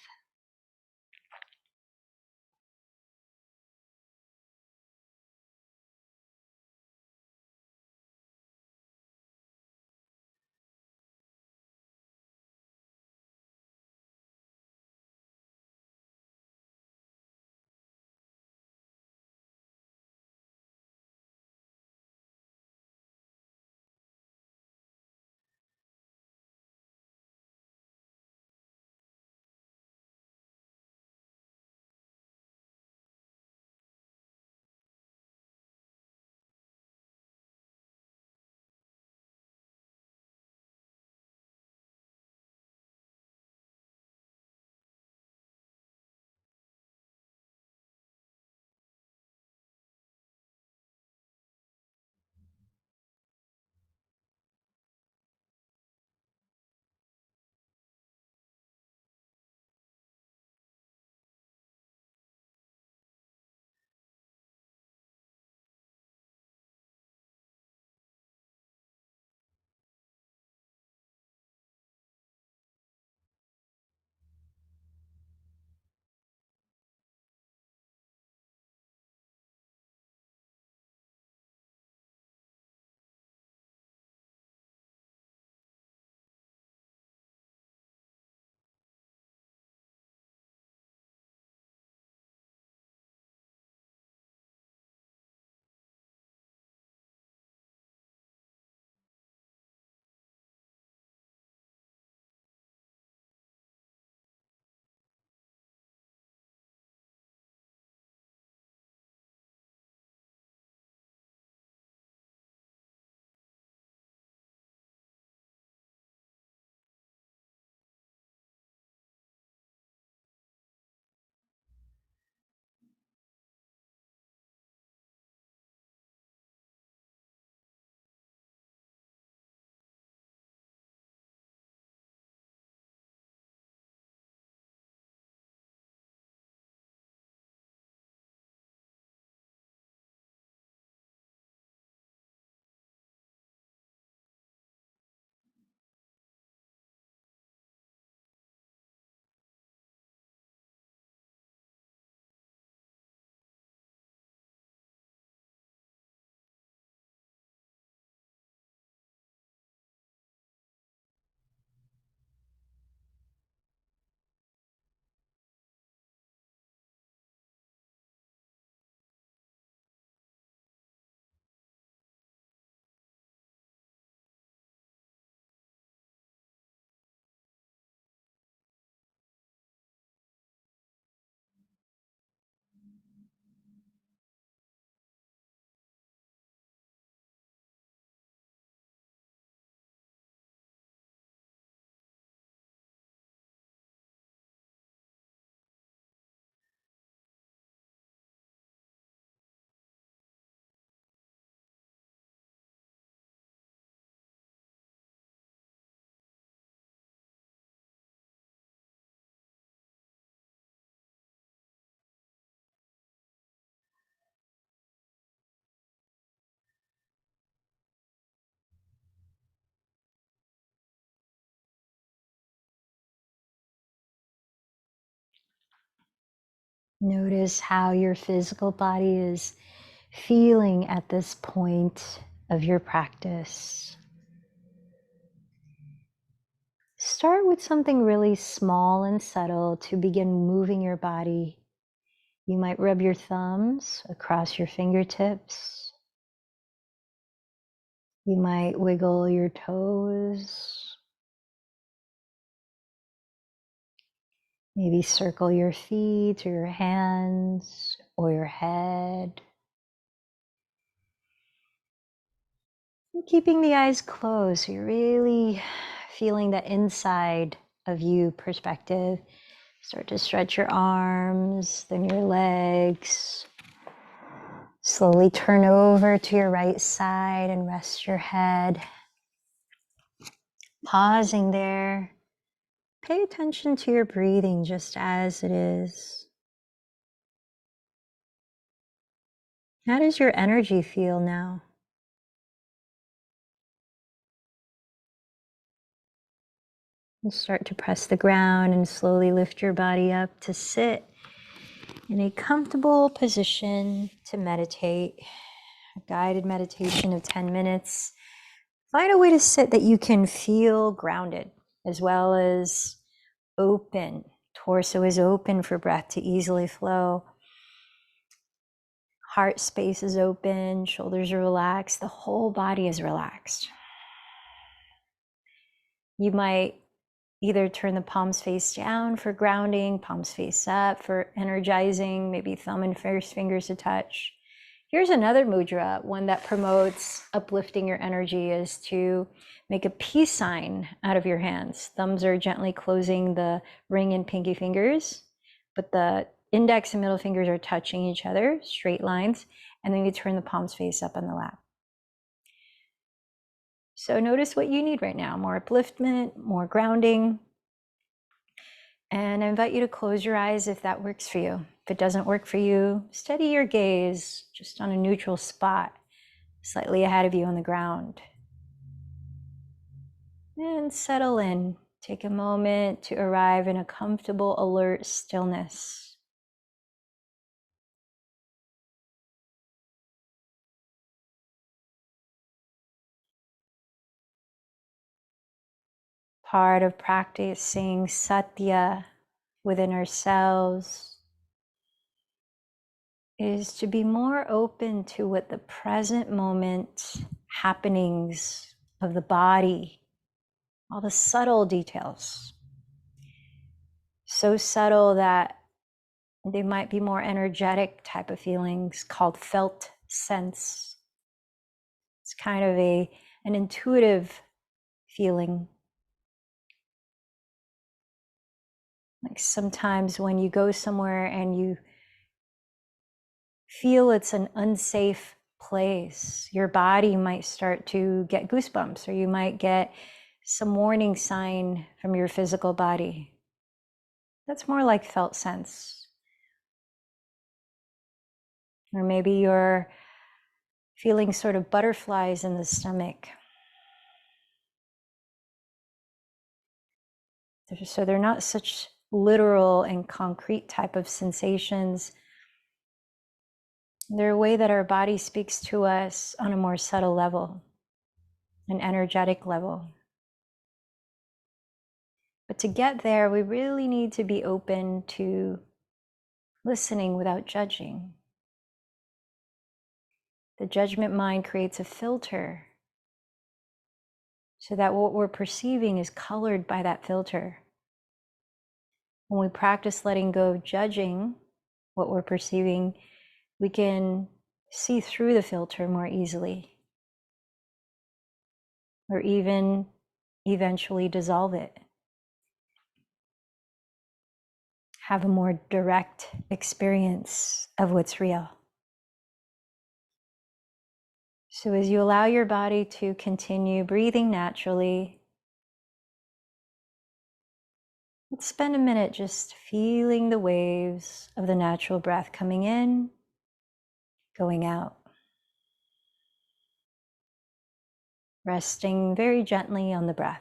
Notice how your physical body is feeling at this point of your practice. Start with something really small and subtle to begin moving your body. You might rub your thumbs across your fingertips. You might wiggle your toes. Maybe circle your feet or your hands or your head. And keeping the eyes closed, so you're really feeling the inside of you perspective. Start to stretch your arms, then your legs. Slowly turn over to your right side and rest your head. Pausing there. Pay attention to your breathing just as it is. How does your energy feel now? And start to press the ground and slowly lift your body up to sit in a comfortable position to meditate. A guided meditation of 10 minutes. Find a way to sit that you can feel grounded as well as open. Torso is open for breath to easily flow. Heart space is open, shoulders are relaxed, the whole body is relaxed. You might either turn the palms face down for grounding, palms face up for energizing, maybe thumb and first fingers to touch. Here's another mudra, one that promotes uplifting your energy, is to make a peace sign out of your hands. Thumbs are gently closing the ring and pinky fingers, but the index and middle fingers are touching each other, straight lines, and then you turn the palms face up on the lap. So notice what you need right now, more upliftment, more grounding. And I invite you to close your eyes if that works for you. If it doesn't work for you, steady your gaze just on a neutral spot, slightly ahead of you on the ground. And settle in. Take a moment to arrive in a comfortable, alert stillness. Part of practicing satya within ourselves is to be more open to what the present moment happenings of the body, all the subtle details. So subtle that they might be more energetic type of feelings called felt sense. It's kind of an intuitive feeling. Like sometimes when you go somewhere and you feel it's an unsafe place, your body might start to get goosebumps, or you might get some warning sign from your physical body. That's more like felt sense. Or maybe you're feeling sort of butterflies in the stomach. So they're not such literal and concrete type of sensations. They're a way that our body speaks to us on a more subtle level, an energetic level. But to get there, we really need to be open to listening without judging. The judgment mind creates a filter so that what we're perceiving is colored by that filter. When we practice letting go of judging what we're perceiving, we can see through the filter more easily, or even eventually dissolve it. Have a more direct experience of what's real. So as you allow your body to continue breathing naturally, let's spend a minute just feeling the waves of the natural breath coming in, going out. Resting very gently on the breath.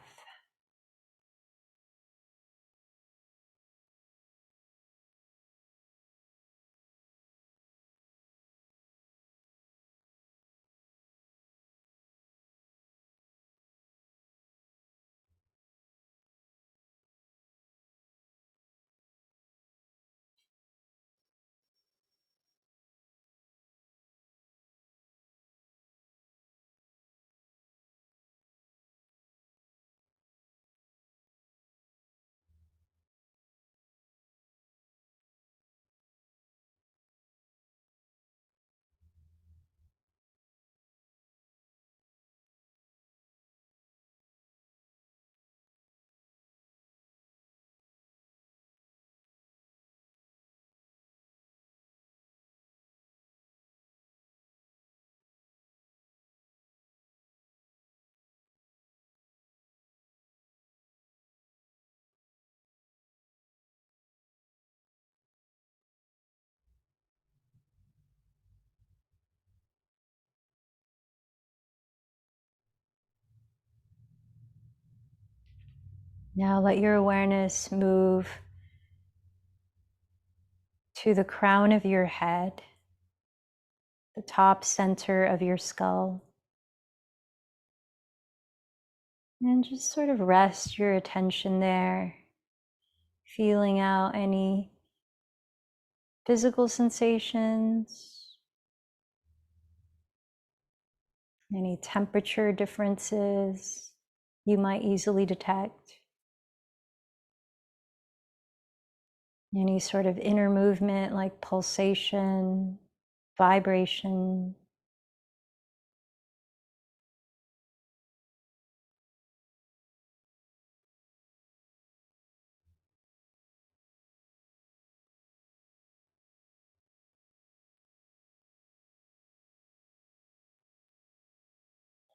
Now let your awareness move to the crown of your head, the top center of your skull, and just sort of rest your attention there, feeling out any physical sensations, any temperature differences you might easily detect, any sort of inner movement like pulsation, vibration.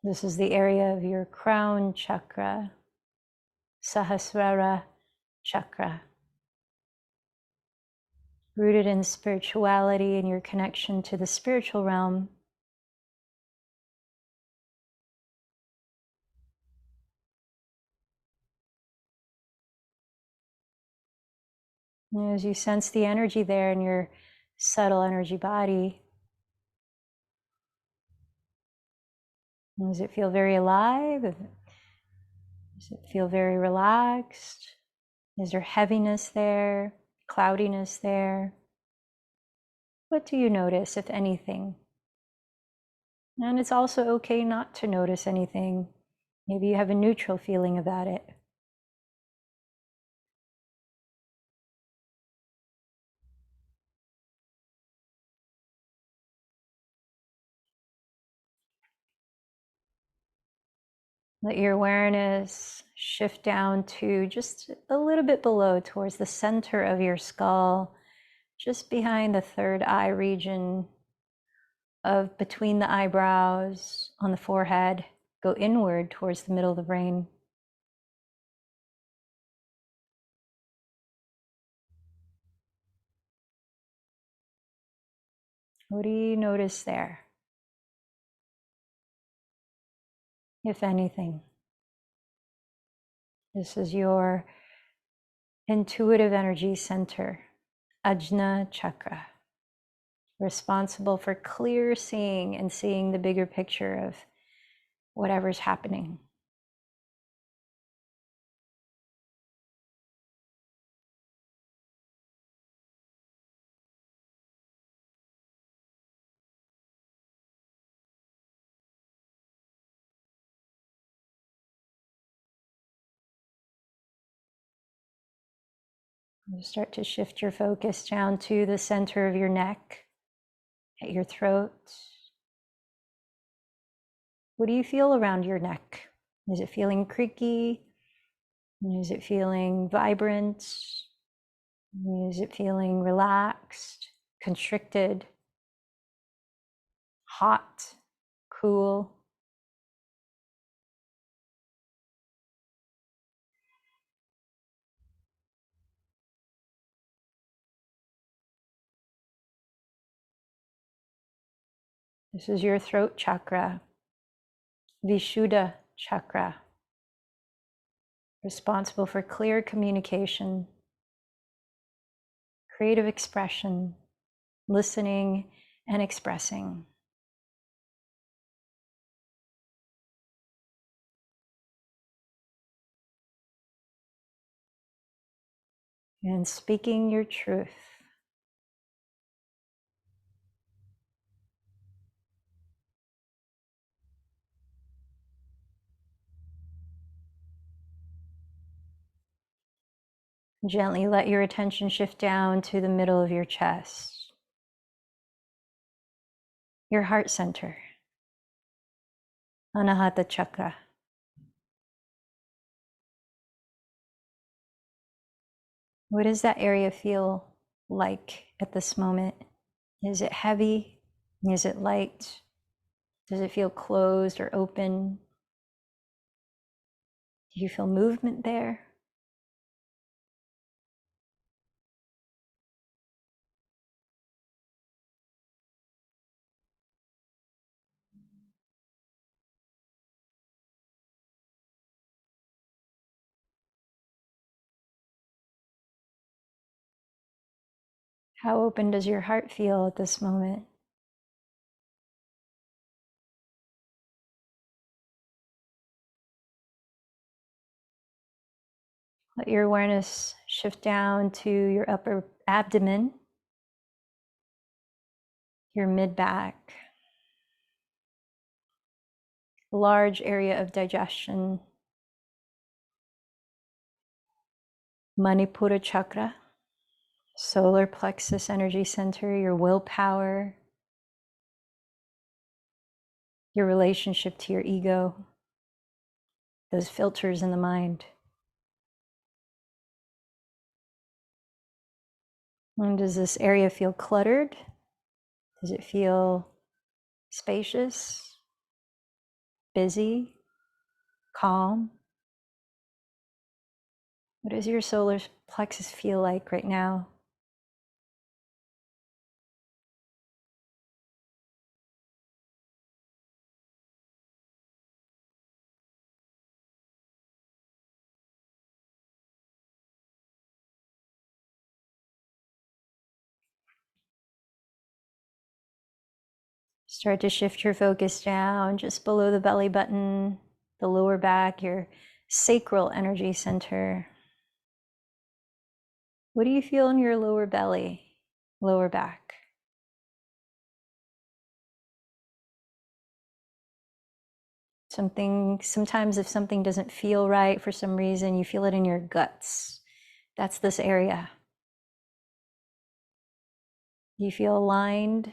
This is the area of your crown chakra, Sahasrara chakra, rooted in spirituality and your connection to the spiritual realm. And as you sense the energy there in your subtle energy body, does it feel very alive? Does it feel very relaxed? Is there heaviness there, cloudiness there? What do you notice, if anything? And it's also okay not to notice anything. Maybe you have a neutral feeling about it. Let your awareness shift down to just a little bit below, towards the center of your skull, just behind the third eye region, of between the eyebrows, on the forehead. Go inward towards the middle of the brain. What do you notice there, if anything? This is your intuitive energy center, Ajna chakra, responsible for clear seeing and seeing the bigger picture of whatever's happening. You start to shift your focus down to the center of your neck, at your throat. What do you feel around your neck? Is it feeling creaky? Is it feeling vibrant? Is it feeling relaxed, constricted, hot, cool? This is your throat chakra, Vishuddha chakra, responsible for clear communication, creative expression, listening and expressing. And speaking your truth. Gently let your attention shift down to the middle of your chest, your heart center, Anahata chakra. What does that area feel like at this moment? Is it heavy? Is it light? Does it feel closed or open? Do you feel movement there? How open does your heart feel at this moment? Let your awareness shift down to your upper abdomen, your mid-back, large area of digestion, Manipura chakra, solar plexus energy center, your willpower, your relationship to your ego, those filters in the mind. And does this area feel cluttered? Does it feel spacious, busy, calm? What does your solar plexus feel like right now? Start to shift your focus down just below the belly button, the lower back, your sacral energy center. What do you feel in your lower belly, lower back? Sometimes if something doesn't feel right for some reason, you feel it in your guts. That's this area. You feel aligned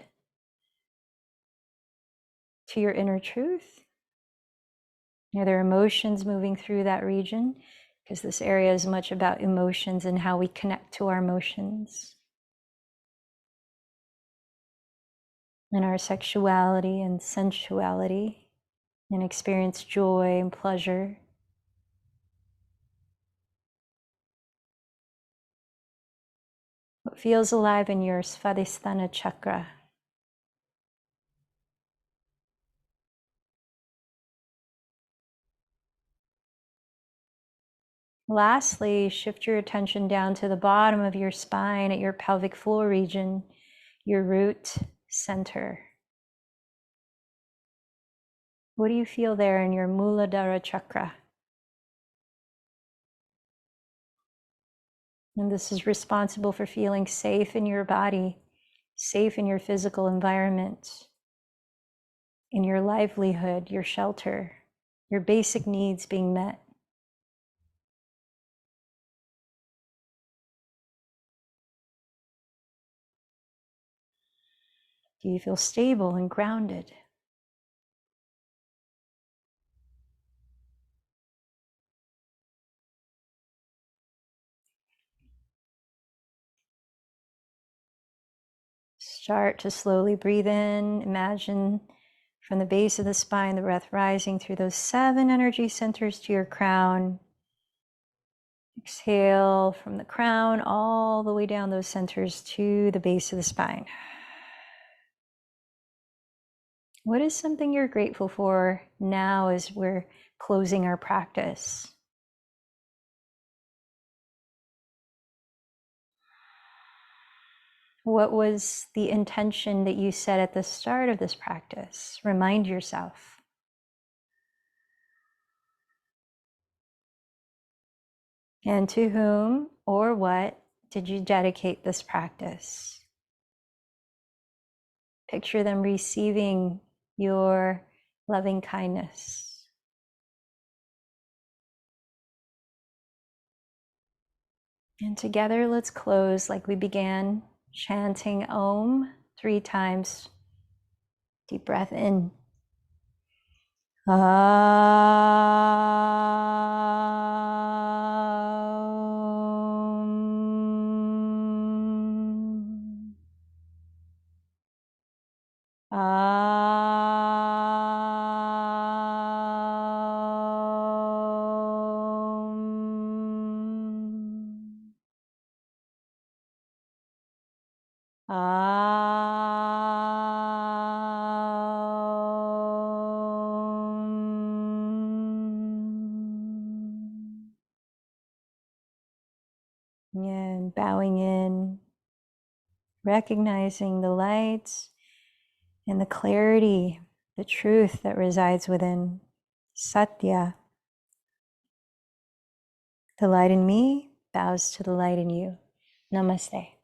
to your inner truth. Are there emotions moving through that region? Because this area is much about emotions and how we connect to our emotions and our sexuality and sensuality and experience joy and pleasure. What feels alive in your Svadhisthana chakra? Lastly, shift your attention down to the bottom of your spine at your pelvic floor region, your root center. What do you feel there in your Muladhara chakra? And this is responsible for feeling safe in your body, safe in your physical environment, in your livelihood, your shelter, your basic needs being met. Do you feel stable and grounded? Start to slowly breathe in. Imagine from the base of the spine, the breath rising through those 7 energy centers to your crown. Exhale from the crown all the way down those centers to the base of the spine. What is something you're grateful for now as we're closing our practice? What was the intention that you set at the start of this practice? Remind yourself. And to whom or what did you dedicate this practice? Picture them receiving your loving kindness. And together, let's close like we began, chanting Om 3 times. Deep breath in. Om. Om. And bowing in, recognizing the light and the clarity, the truth that resides within. Satya. The light in me bows to the light in you. Namaste.